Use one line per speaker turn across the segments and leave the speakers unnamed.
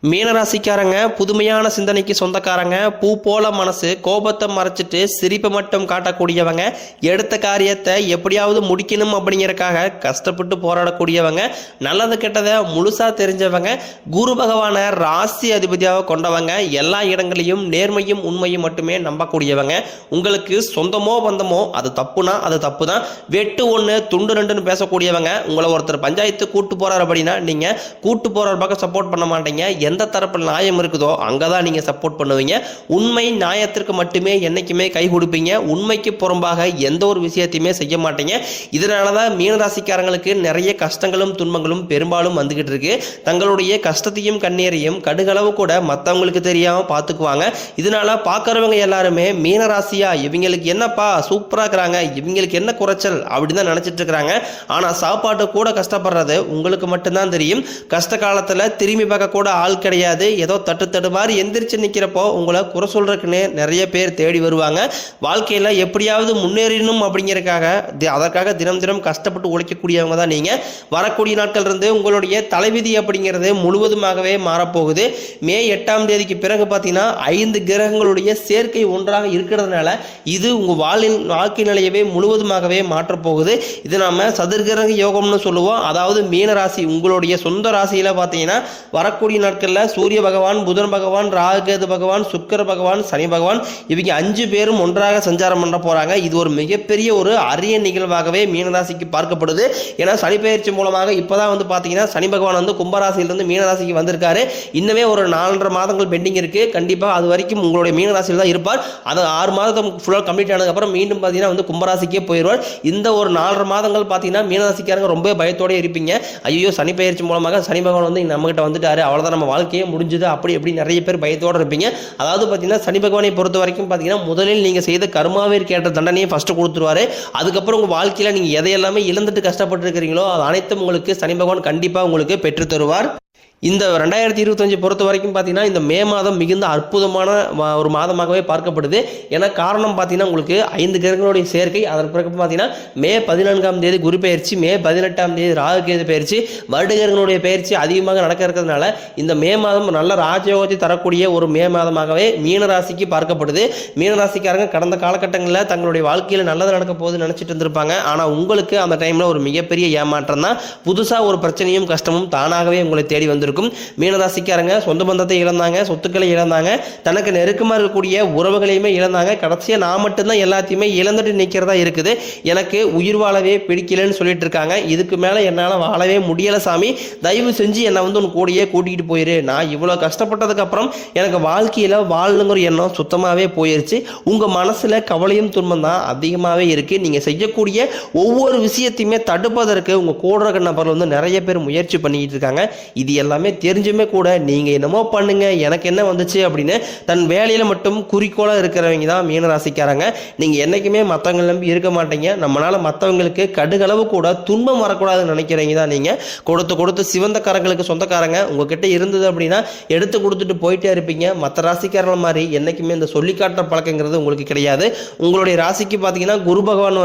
மீனராசிக்காரங்க புதுமையான சிந்தனைக்கு சொந்தக்காரங்க, பூ போல மனசு, கோபத்தை மறைச்சிட்டு சிரிப்பை மட்டும் காட்டக்கூடியவங்க, எடுத்த காரியத்தை எப்படியாவது முடிக்கணும் அப்படிங்கிறக்காக கஷ்டப்பட்டு போராடக்கூடியவங்க, நல்லது கெட்டதை முழுசா தெரிஞ்சவங்க, குரு பகவானை ராசி அதிபதியாக கொண்டவங்க, எல்லா இடங்களையும் நேர்மையும் உண்மையும் மட்டுமே நம்பக்கூடியவங்க, உங்களுக்கு சொந்தமோ பந்தமோ அது தப்புனா அது தப்பு தான், வெட்டு ஒன்று துண்டு ரெண்டுன்னு பேசக்கூடியவங்க, உங்களை ஒருத்தர் பஞ்சாயத்து கூட்டு போறாரு அப்படின்னா நீங்க கூட்டு போறார் பக்கம் சப்போர்ட் பண்ண மாட்டீங்க, எந்த தரப்பில் நியாயம் இருக்குதோ அங்கதான் நீங்க சப்போர்ட் பண்ணுவீங்க, உண்மை நியாயத்திற்கு மட்டுமே என்னைக்குமே கை கொடுப்பீங்க, உண்மைக்கு புறம்பாக எந்த ஒரு விஷயத்தையுமே செய்ய மாட்டீங்க. இதனாலதான் மீனராசிக்காரங்களுக்கு நிறைய கஷ்டங்களும் துன்பங்களும் பெரும்பாலும் வந்துகிட்டு இருக்கு. தங்களுடைய கஷ்டத்தையும் கண்ணீரையும் கடுகளவு கூட மற்றவங்களுக்கு தெரியாம பார்த்துக்குவாங்க. இதனால பார்க்கறவங்க எல்லாருமே மீனராசியா இவங்களுக்கு என்னப்பா சூப்பரா இருக்கிறாங்க, இவங்களுக்கு என்ன குறைச்சல் அப்படின்னு தான் நினைச்சிட்டு இருக்கிறாங்க. ஆனா சாப்பாட்டு கூட கஷ்டப்படுறது உங்களுக்கு மட்டும்தான் தெரியும். கஷ்ட காலத்துல திரும்பி பார்க்க கூட ஆள் கிடையாது. ஏதோ தட்டு மாதிரி எந்திரிச்சு நிற்கிறப்போ உங்களை குறை சொல்றதுக்குன்னு நிறைய பேர் தேடி வருவாங்க. வாழ்க்கையில் எப்படியாவது முன்னேறணும் அப்படிங்கிறதுக்காக அதற்காக தினம் தினம் கஷ்டப்பட்டு உழைக்கக்கூடியவங்க தான் நீங்கள். வரக்கூடிய நாட்கள் இருந்து உங்களுடைய தலைவிதி அப்படிங்கிறது முழுவதுமாகவே மாறப்போகுது. மே 8ஆம் தேதிக்கு பிறகு பார்த்தீங்கன்னா 5 கிரகங்களுடைய சேர்க்கை ஒன்றாக இருக்கிறதுனால இது உங்கள் வாழ்க்கை நிலையவே முழுவதுமாகவே மாற்றப்போகுது. இது நாம சதுர்கிரக யோகம்னு சொல்லுவோம். அதாவது மீன ராசி உங்களுடைய சொந்த ராசியில் பார்த்தீங்கன்னா வரக்கூடிய நாட்களில் சூரிய பகவான், புதன் பகவான், ராகுகேது பகவான், சுக்கிர பகவான், சனி பகவான் இவங்க 5 பேரும் ஒன்றாக சஞ்சாரம் பண்ண போறாங்க. இது ஒரு மிகப்பெரிய ஒரு அரிய நிகழ்வாகவே மீனராசிக்கு பார்க்கப்படுது. ஏன்னா சனி பயிற்சி மூலமாக இப்பதான் பார்த்தீங்கன்னா சனி பகவான் கும்பராசியிலிருந்து மீனராசிக்கு வந்திருக்காரு. இன்னமே ஒரு 4.5 மாதங்கள் பெண்டிங் இருக்கு. கண்டிப்பா அது வரைக்கும் உங்களுடைய மீனராசியில் தான் இருப்பார். அது 6 மாதம் ஃபுல்லாக கம்ப்ளீட் ஆனதுக்கு அப்புறம் மீண்டும் பார்த்தீங்கன்னா கும்பராசிக்கே போயிடுவார். இந்த ஒரு 4.5 மாதங்கள் பார்த்தீங்கன்னா மீனராசிக்காரங்க ரொம்ப பயத்தோட இருப்பீங்க. ஐயோ சனி பயிற்சி மூலமாக சனி பகவான் நம்ம கிட்ட வந்துட்டாரு, அவ்வளவுதான் நம்ம வாழ்க்கையே முடிஞ்சது அப்படி எப்படி நிறைய பேர் பயத்தோடு இருப்பீங்க. அதாவது பார்த்தீங்கன்னா சனி பகவானை பொறுத்த வரைக்கும் பார்த்தீங்கன்னா முதலில் நீங்கள் செய்த கர்மாவிற்கு ஏற்ற தண்டனையை ஃபர்ஸ்ட் கொடுத்துருவாரு. அதுக்கப்புறம் உங்கள் வாழ்க்கையில் நீங்கள் எதையெல்லாமே இழந்துட்டு கஷ்டப்பட்டு இருக்கிறீங்களோ அது அனைத்தும் உங்களுக்கு சனி பகவான் கண்டிப்பாக உங்களுக்கு பெற்று தருவார். இந்த 2025 பொறுத்த வரைக்கும் பார்த்தீங்கன்னா இந்த மே மாதம் மிகுந்த அற்புதமான ஒரு மாதமாகவே பார்க்கப்படுது. ஏன்னா காரணம் பார்த்தீங்கன்னா உங்களுக்கு 5 கிரகங்களுடைய சேர்க்கை, அதன் பிறகு பார்த்தீங்கன்னா மே 14ஆம் தேதி குரு பயிற்சி, மே 18ஆம் தேதி ராகுகேது பயிற்சி, வருட கிரகங்களுடைய பயிற்சி அதிகமாக நடக்க இருக்கிறதுனால இந்த மே மாதம் நல்ல ராஜயோகத்தை தரக்கூடிய ஒரு மே மாதமாகவே மீனராசிக்கு பார்க்கப்படுது. மீனராசிக்காரங்க கடந்த காலகட்டங்களில் தங்களுடைய வாழ்க்கையில் நல்லது நடக்க போகுது நினைச்சிட்டு இருந்திருப்பாங்க. ஆனால் உங்களுக்கு அந்த டைமில் ஒரு மிகப்பெரிய ஏமாற்றம் தான். புதுசாக ஒரு பிரச்சனையும் கஷ்டமும் தானாகவே உங்களை தேடி வந்திருக்கும். மீனராசிக்காரங்க சொந்த பந்தத்தை இழந்தாங்க, சொத்துக்களை இழந்தாங்க, தனக்கு நெருக்கமாக இருக்கக்கூடிய உறவுகளையுமே இழந்தாங்க. கடைசியாக நான் மட்டும்தான் எல்லாத்தையுமே இழந்துட்டு நிற்கிறதா இருக்குது, எனக்கு உயிர் வாழவே பிடிக்கலன்னு சொல்லிட்டு இருக்காங்க. இதுக்கு மேலே என்னால் வாழவே முடியலை சாமி, தயவு செஞ்சு என்னை உன் கூடையே கூட்டிகிட்டு போயிரு, நான் இவ்வளோ கஷ்டப்பட்டதுக்கு அப்புறம் எனக்கு வாழ்க்கையில் வாழணுங்கிற எண்ணம் சுத்தமாகவே போயிருச்சு. உங்கள் மனசில் கவலையும் துன்பம் தான் அதிகமாகவே இருக்குது. நீங்கள் செய்யக்கூடிய ஒவ்வொரு விஷயத்தையுமே தடுப்பதற்கு உங்கள் கூட நபர்கள் நிறைய பேர் முயற்சி பண்ணிக்கிட்டு இருக்காங்க. இது எல்லாமே தெரிஞ்சுமே கூட நீங்க என்னமோ பண்ணுங்க எனக்கு என்ன வந்துச்சு அப்படின்னு தன் வேலையில மட்டும் குறிக்கோளா இருக்கிறவங்க தான் மீனராசிக்காரங்க. நீங்க என்னைக்குமே மற்றவங்க நம்பி இருக்க மாட்டீங்க. நம்மளால மற்றவங்களுக்கு கடுகளவு கூட துன்பம் வரக்கூடாதுன்னு நினைக்கிறவங்க தான் நீங்க. கொடுத்து சிவந்த காரங்களுக்கு சொந்தக்காரங்க உங்ககிட்ட இருந்தது அப்படின்னா எடுத்து கொடுத்துட்டு போயிட்டே இருப்பீங்க. மற்ற ராசிக்காரங்க மாதிரி என்னைக்குமே இந்த சொல்லி காட்டுற பழக்கங்கிறது உங்களுக்கு கிடையாது. உங்களுடைய ராசிக்கு பார்த்தீங்கன்னா குரு பகவான்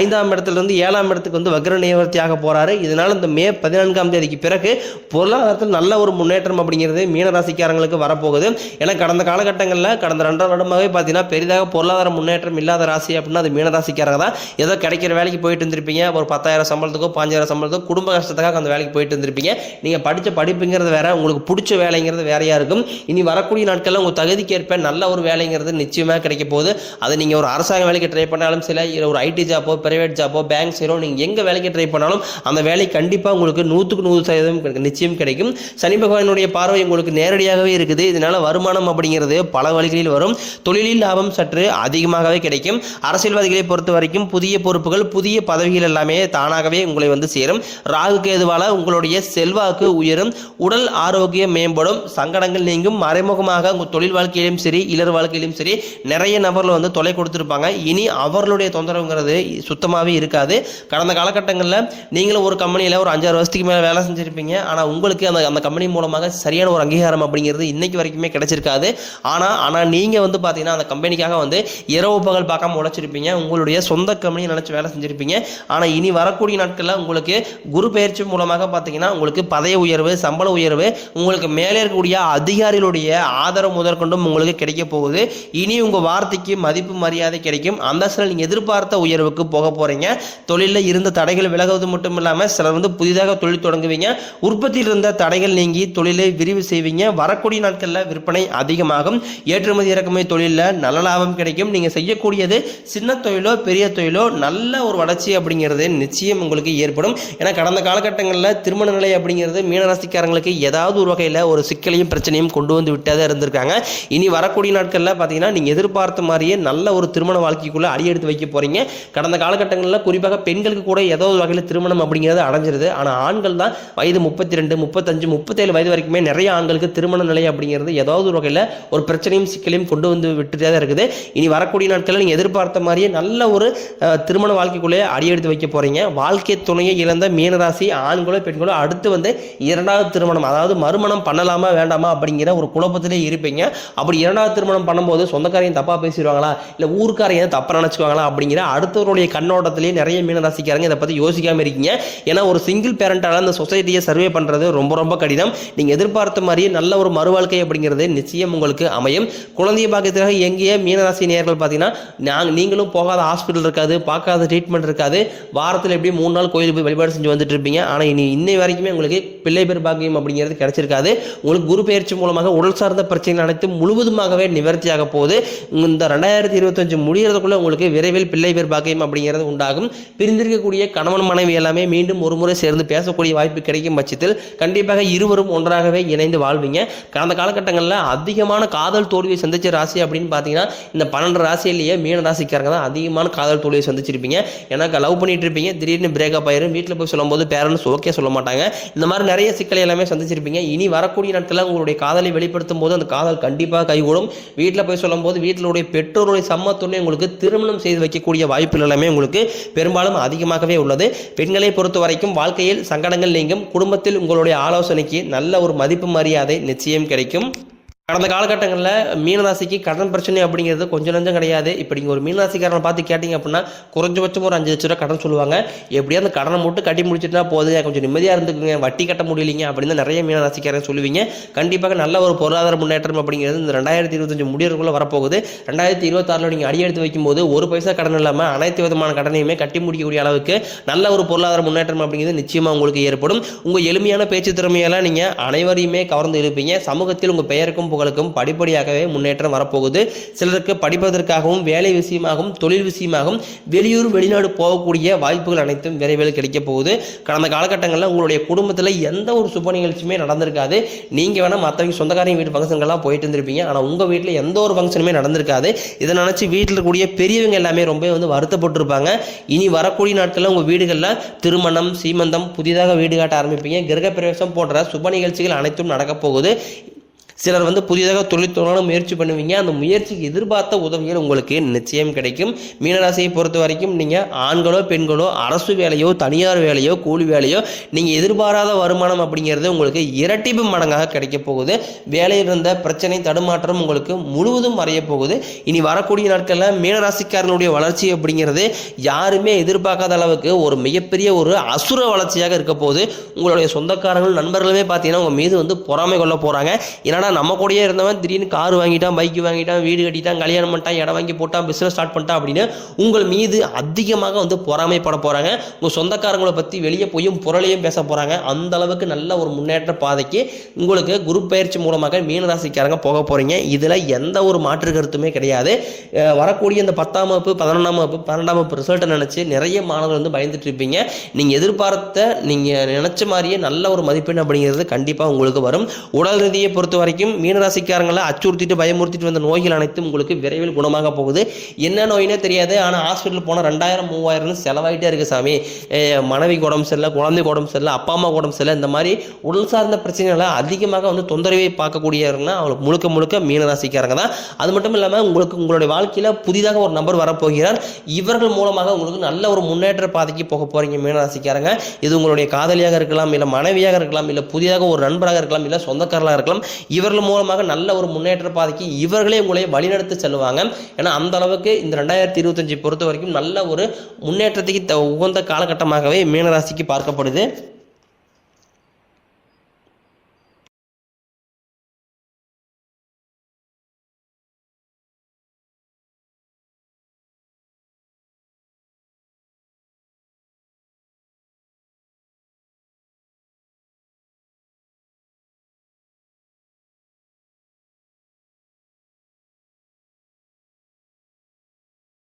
5ஆம் இடத்துல இருந்து 7ஆம் இடத்துக்கு வக்ர நிவர்த்தியாக போறாரு. இதனால இந்த மே 14ஆம் தேதிக்கு பிறகு பொருளாதாரத்தில் நல்ல ஒரு முன்னேற்றம் அப்படிங்கிறது மீனராசிக்காரங்களுக்கு வரப்போகுது. ஏன்னா கடந்த காலகட்டங்களில் கடந்த 2 வருடமாகவே பார்த்தீங்கன்னா பெரிதாக பொருளாதார முன்னேற்றம் இல்லாத ராசி அப்படின்னா அது மீனராசிக்காரங்க தான். ஏதோ கிடைக்கிற வேலைக்கு போயிட்டு இருந்திருப்பீங்க, ஒரு 10,000 சம்பளத்துக்கோ 5,000 சம்பளத்துக்கோ குடும்ப கஷ்டத்துக்காக அந்த வேலைக்கு போயிட்டு இருந்திருப்பீங்க. நீங்கள் படித்த படிப்புங்கிறது வேற, உங்களுக்கு பிடிச்ச வேலைங்கிறது வேறையா இருக்கும். இனி வரக்கூடிய நாட்களில் உங்கள் தகுதிக்கு ஏற்ப நல்ல ஒரு வேலைங்கிறது நிச்சயமாக கிடைக்க போகுது. அது நீங்கள் ஒரு அரசாங்க வேலைக்கு ட்ரை பண்ணாலும் சில ஒரு ஐடி ஜாப்போ, பிரைவேட் ஜாப்போ, பேங்க் சேரோ, நீங்கள் எங்கே வேலைக்கு ட்ரை பண்ணாலும் அந்த வேலை கண்டிப்பாக உங்களுக்கு 100க்கு 100% நிச்சயம் கிடைக்கும். சனி பகவானுடைய பார்வை உங்களுக்கு நேரடியாகவே இருக்குது. இதனால வருமானம் அப்படிங்கிறது பல வழிகளில் வரும். தொழிலில் லாபம் சற்று அதிகமாகவே கிடைக்கும். அரசியல்வாதிகளை பொறுத்த வரைக்கும் புதிய பொறுப்புகள், புதிய பதவிகள் எல்லாமே தானாகவே உங்களை சேரும். ராகு கேதுவால உங்களுடைய செல்வாக்கு உயரும், உடல் ஆரோக்கியம் மேம்படும், சங்கடங்கள் நீங்கும். மறைமுகமாக உங்கள் தொழில் வாழ்க்கையிலும் சரி இளர் வாழ்க்கையிலும் சரி நிறைய நபர்கள் தொலை கொடுத்துருப்பாங்க. இனி அவர்களுடைய தொந்தரவுங்கிறது சுத்தமாகவே இருக்காது. கடந்த காலகட்டங்களில் நீங்களும் ஒரு கம்பெனியில் ஒரு 5-6 வருஷத்துக்கு மேலே வேலை செஞ்சிருப்பீங்க. ஆனால் உங்களுக்கு அந்த அந்த கம்பெனி மூலமாக சரியான ஒரு அங்கீகாரம் அப்படிங்கிறது இன்னைக்கு வரைக்குமே கிடைச்சிருக்காது. ஆனால் நீங்கள் வந்து பார்த்தீங்கன்னா அந்த கம்பெனிக்காக வந்து இரவு பகல் பார்க்காம உழைச்சிருப்பீங்க, உங்களுடைய சொந்த கம்பெனியை நினச்சி வேலை செஞ்சுருப்பீங்க. ஆனால் இனி வரக்கூடிய நாட்களில் உங்களுக்கு குரு பயிற்சி மூலமாக பார்த்தீங்கன்னா உங்களுக்கு பதவி உயர்வு, சம்பள உயர்வு, உங்களுக்கு மேலே இருக்கக்கூடிய அதிகாரிகளுடைய ஆதரவு முதற்கொண்டும் உங்களுக்கு கிடைக்க போகுது. இனி உங்கள் வார்த்தைக்கு மதிப்பு மரியாதை கிடைக்கும். அந்த சில நீங்கள் எதிர்பார்த்த உயர்வுக்கு போக போகிறீங்க. தொழிலில் இருந்த தடைகள் விலகுவது மட்டும் இல்லாமல் சிலர் வந்து புதிதாக தொழில் தொடங்குவீங்க. உற்பத்தியில் இருந்த தடைகள் நீங்கி தொழிலை விரிவு செய்வீங்க. வரக்கூடிய நாட்களில் விற்பனை அதிகமாகும். ஏற்றுமதி இறக்குமதி தொழிலில் நல்ல லாபம் கிடைக்கும். நீங்கள் செய்யக்கூடியது சின்ன தொழிலோ பெரிய தொழிலோ நல்ல ஒரு வளர்ச்சி அப்படிங்கிறது நிச்சயம் உங்களுக்கு ஏற்படும். ஏன்னா கடந்த காலகட்டங்களில் திருமண நிலை அப்படிங்கிறது மீனராசிக்காரங்களுக்கு ஏதாவது ஒரு வகையில் ஒரு சிக்கலையும் பிரச்சனையும் கொண்டு வந்து விட்டே இருந்திருக்காங்க. இனி வரக்கூடிய நாட்களில் பார்த்தீங்கன்னா நீங்கள் எதிர்பார்த்த மாதிரியே நல்ல ஒரு திருமண வாழ்க்கைக்குள்ளே அடி எடுத்து வைக்க போகிறீங்க. கடந்த காலகட்டங்களில் குறிப்பாக பெண்களுக்கு கூட ஏதோ ஒரு வகையில் திருமணம் அப்படிங்கிறது அடைஞ்சிருது. ஆனால் ஆண்கள் தான் வயது 32, 35, 37 வயது வரைக்குமே நிறைய ஆண்களுக்கு திருமண நிலை அப்படிங்கிறது ஏதாவது ஒரு வகையில் ஒரு பிரச்சனையும் சிக்கலையும் கொண்டு வந்து விட்டுட்டே தான் இருக்குது. இனி வரக்கூடிய நாட்களில் நீங்கள் எதிர்பார்த்த மாதிரியே நல்ல ஒரு திருமண வாழ்க்கைக்குள்ளே அடியெடுத்து வைக்க போகிறீங்க. வாழ்க்கை துணையை இழந்த மீனராசி ஆண்களோ பெண்களோ அடுத்து வந்து இரண்டாவது திருமணம், அதாவது மறுமணம் பண்ணலாமா வேண்டாமா அப்படிங்கிற ஒரு குழப்பத்திலே இருப்பீங்க. அப்படி இரண்டாவது திருமணம் பண்ணும்போது சொந்தக்காரையும் தப்பாக பேசிடுவாங்களா, இல்லை ஊருக்காரையும் தப்பாக நினச்சிக்குவாங்களா அப்படிங்கிற அடுத்தவருடைய கண்ணோட்டத்திலேயே நிறைய மீனராசிக்காரங்க இதை பற்றி யோசிக்காமல் இருக்கீங்க. ஏன்னா ஒரு சிங்கிள் பேரண்டால் அந்த சொசைட்டியை சர்வே பண்ணுறது ரொம்ப ரொம்ப கடினம். நீங்கள் எதிர்பார்த்த மாதிரியே நல்ல ஒரு மறுவாழ்க்கை அப்படிங்கிறது நிச்சயம் உங்களுக்கு அமையும். குழந்தைய பாக்கியத்திற்காக எங்கேயே மீனராசி நேயர்கள் பார்த்தீங்கன்னா நீங்களும் போகாத ஹாஸ்பிட்டல் இருக்காது, பார்க்காத ட்ரீட்மெண்ட் இருக்காது. வாரத்தில் எப்படி 3 நாள் கோயிலுக்கு போய் வழிபாடு செஞ்சு வந்துட்டு இருப்பீங்க. ஆனால் இன்னை வரைக்குமே உங்களுக்கு பிள்ளை பேர் பாக்கியம் அப்படிங்கிறது கிடைச்சிருக்காது. உங்களுக்கு குரு பயிற்சி மூலமாக உடல் சார்ந்த பிரச்சனைகள் அனைத்தும் முழுவதுமாகவே நிவர்த்தியாக போகுது. இந்த 2025 முடிகிறதுக்குள்ள உங்களுக்கு விரைவில் பிள்ளை பேர் பாக்கியம் அப்படிங்கிறது உண்டாகும். பிரிந்திருக்கக்கூடிய கணவன் மனைவி எல்லாமே மீண்டும் ஒரு முறை சேர்ந்து பேசக்கூடிய வாய்ப்பு கிடைக்கும் பட்சத்தில் கண்டிப்பாக இருவரும் ஒன்றாகவே இணைந்து வாழ்வீங்க. கடந்த காலகட்டங்களில் அதிகமான காதல் தோல்வியை சந்திச்ச ராசி அப்படின்னு பார்த்தீங்கன்னா இந்த 12 ராசியிலேயே மீன ராசிக்காரங்க தான் அதிகமான காதல் தோல்வியை சந்திச்சிருப்பீங்க. ஏன்னா லவ் பண்ணிட்டு இருப்பீங்க, திடீர்னு பிரேக்கப் ஆயிரும். வீட்டில் போய் சொல்லும்போது பேரண்ட்ஸ் ஓகே சொல்ல மாட்டாங்க. இந்த மாதிரி நிறைய சிக்கலை எல்லாமே சந்திச்சிருப்பீங்க. இனி வரக்கூடிய நாட்களில் உங்களுடைய காதலை வெளிப்படுத்தும் போது அந்த காதல் கண்டிப்பாக கைகூடும். வீட்டில் போய் சொல்லும் போது வீட்டிலுடைய பெற்றோருடைய சம்மத்துடன் உங்களுக்கு திருமணம் செய்து வைக்கக்கூடிய வாய்ப்புகள் எல்லாமே உங்களுக்கு பெரும்பாலும் அதிகமாகவே உள்ளது. பெண்களை பொறுத்த வரைக்கும் வாழ்க்கையில் சங்கடங்கள் நீங்கும். குடும்பத்தில் உங்களுடைய ஆலோசனைக்கு நல்ல ஒரு மதிப்பு மரியாதை நிச்சயம் கிடைக்கும். கடந்த காலகட்டங்களில் மீனராசிக்கு கடன் பிரச்சனை அப்படிங்கிறது கொஞ்சம் நஞ்சம் கிடையாது. இப்போ நீங்கள் ஒரு மீனராசிக்காரனை பார்த்து கேட்டிங்க அப்படின்னா குறைஞ்சபட்சம் ஒரு 5 லட்ச ரூபா கடன் சொல்லுவாங்க. எப்படியா அந்த கடனை மட்டும் கட்டி முடிச்சுட்டா போதுங்க, கொஞ்சம் நிம்மதியாக இருந்துக்குங்க, வட்டி கட்ட முடியலைங்க அப்படின்னு நிறைய மீனராசிக்காரன் சொல்லுவீங்க. கண்டிப்பாக நல்ல ஒரு பொருளாதார முன்னேற்றம் அப்படிங்கிறது இந்த 2025 முடியறதுக்குள்ளே வரப்போகுது. 2026 நீங்கள் அடி எடுத்து வைக்கும்போது ஒரு பைசா கடன் இல்லாமல் அனைத்து விதமான கடனையுமே கட்டி முடிக்கக்கூடிய அளவுக்கு நல்ல ஒரு பொருளாதார முன்னேற்றம் அப்படிங்கிறது நிச்சயமாக உங்களுக்கு ஏற்படும். உங்கள் எளிமையான பேச்சு திறமையெல்லாம் நீங்கள் அனைவரையுமே கவர்ந்து இருப்பீங்க. சமூகத்தில் உங்கள் பெயருக்கும் புகழுக்கும் படிப்படியாகவே முன்னேற்றம் வரப்போகுது. சிலருக்கு படிப்பதற்காகவும் வேலை விஷயமாகவும் தொழில் விஷயமாகவும் வெளியூர் வெளிநாடு போகக்கூடிய வாய்ப்புகள் அனைத்தும் விரைவில் கிடைக்க போகுது. கடந்த காலகட்டங்களில் உங்களுடைய குடும்பத்தில் எந்த ஒரு சுப நிகழ்ச்சியுமே நடந்திருக்காது. நீங்கள் வேணால் மற்றவங்க சொந்தக்காரங்க வீட்டு ஃபங்க்ஷன்கள்லாம் போயிட்டு இருந்திருப்பீங்க. ஆனால் உங்கள் வீட்டில் எந்த ஒரு ஃபங்க்ஷனுமே நடந்திருக்காது. இதை நினச்சி வீட்டில் இருக்கக்கூடிய பெரியவங்க எல்லாமே ரொம்ப வருத்தப்பட்டிருப்பாங்க. இனி வரக்கூடிய நாட்களில் உங்கள் வீடுகளில் திருமணம், சீமந்தம், புதிதாக வீடு காட்ட ஆரம்பிப்பீங்க. கிரகப்பிரவேசம் போன்ற சுப நிகழ்ச்சிகள் அனைத்தும் நடக்கப் போகுது. சிலர் புதிதாக தொழில் தொடங்க முயற்சி பண்ணுவீங்க. அந்த முயற்சிக்கு எதிர்பார்த்த உதவிகள் உங்களுக்கு நிச்சயம் கிடைக்கும். மீனராசியை பொறுத்த வரைக்கும் நீங்கள் ஆண்களோ பெண்களோ அரசு வேலையோ தனியார் வேலையோ கூலி வேலையோ நீங்கள் எதிர்பாராத வருமானம் அப்படிங்கிறது உங்களுக்கு இரட்டிப்பு மடங்காக கிடைக்க போகுது. வேலையில் இருந்த பிரச்சனை தடுமாற்றம் உங்களுக்கு முழுவதும் மறைய போகுது. இனி வரக்கூடிய நாட்களில் மீனராசிக்காரனுடைய வளர்ச்சி அப்படிங்கிறது யாருமே எதிர்பார்க்காத அளவுக்கு ஒரு மிகப்பெரிய ஒரு அசுர வளர்ச்சியாக இருக்க போகுது. உங்களுடைய சொந்தக்காரர்கள் நண்பர்களுமே பார்த்தீங்கன்னா உங்கள் மீது பொறாமை கொள்ள போகிறாங்க. ஏன்னா நம்ம கூடயே இருந்தவன் திடீர்னு கார் வாங்கிட்டான், பைக் வாங்கிட்டான், வீடு கட்டிட்டான், கல்யாணம் பண்ணிட்டான், இடம் வாங்கி போட்டான், பிஸ்னஸ் ஸ்டார்ட் பண்ணிட்டான் அப்படின்னு உங்கள் மீது அதிகமாக பொறாமைப்பட போகிறாங்க. உங்கள் சொந்தக்காரங்களை பற்றி வெளியே போயும் புரளையும் பேச போகிறாங்க. அந்த அளவுக்கு நல்ல ஒரு முன்னேற்ற பாதைக்கு உங்களுக்கு குரு பயிற்சி மூலமாக மீனராசிக்காரங்க போக போகிறீங்க. இதில் எந்த ஒரு மாற்று கருத்துமே கிடையாது. வரக்கூடிய இந்த 10ஆம் வகுப்பு 11ஆம் வகுப்பு 12ஆம் வகுப்பு ரிசல்ட்டை நினச்சி நிறைய மாணவர்கள் பயந்துட்டு இருப்பீங்க. நீங்கள் எதிர்பார்த்த நீங்கள் நினச்ச மாதிரியே நல்ல ஒரு மதிப்பெண் அப்படிங்கிறது கண்டிப்பாக உங்களுக்கு வரும். உடல் ரீதியை பொறுத்த வரைக்கும் வரைக்கும் மீனராசிக்காரங்களை அச்சுறுத்திட்டு பயமுறுத்திட்டு வந்த நோய்கள் அனைத்தும் உங்களுக்கு விரைவில் குணமாக போகுது. என்ன நோயினே தெரியாது, ஆனால் ஹாஸ்பிட்டல் போனால் 2000 3000 செலவாயிட்டே இருக்கு சாமி. மனைவி உடம்பு சரியில்லை, குழந்தை உடம்பு சரியில்லை, அப்பா அம்மா உடம்பு சரியில்லை, இந்த மாதிரி உடல் சார்ந்த பிரச்சனைகளை அதிகமாக வந்து தொந்தரவை பார்க்கக்கூடியவங்கன்னா அவங்களுக்கு முழுக்க முழுக்க மீனராசிக்காரங்க தான். அது மட்டும் இல்லாமல் உங்களுடைய வாழ்க்கையில் புதிதாக ஒரு நபர் வரப்போகிறார். இவர்கள் மூலமாக உங்களுக்கு நல்ல ஒரு முன்னேற்ற பாதைக்கு போக போறீங்க மீனராசிக்காரங்க. இது உங்களுடைய காதலியாக இருக்கலாம், இல்லை மனைவியாக இருக்கலாம், இல்லை புதிதாக ஒரு நண்பராக இருக்கலாம், இல்லை சொந்தக்காரர்களாக இருக்கலாம். இவர்கள் மூலமாக நல்ல ஒரு முன்னேற்ற பாதைக்கு இவர்களே உங்களை வழிநடத்தி செல்வாங்க. ஏன்னா அந்த அளவுக்கு இந்த 2025 பொறுத்த வரைக்கும் நல்ல ஒரு முன்னேற்றத்துக்கு உகந்த காலகட்டமாகவே மீனராசிக்கு பார்க்கப்படுது.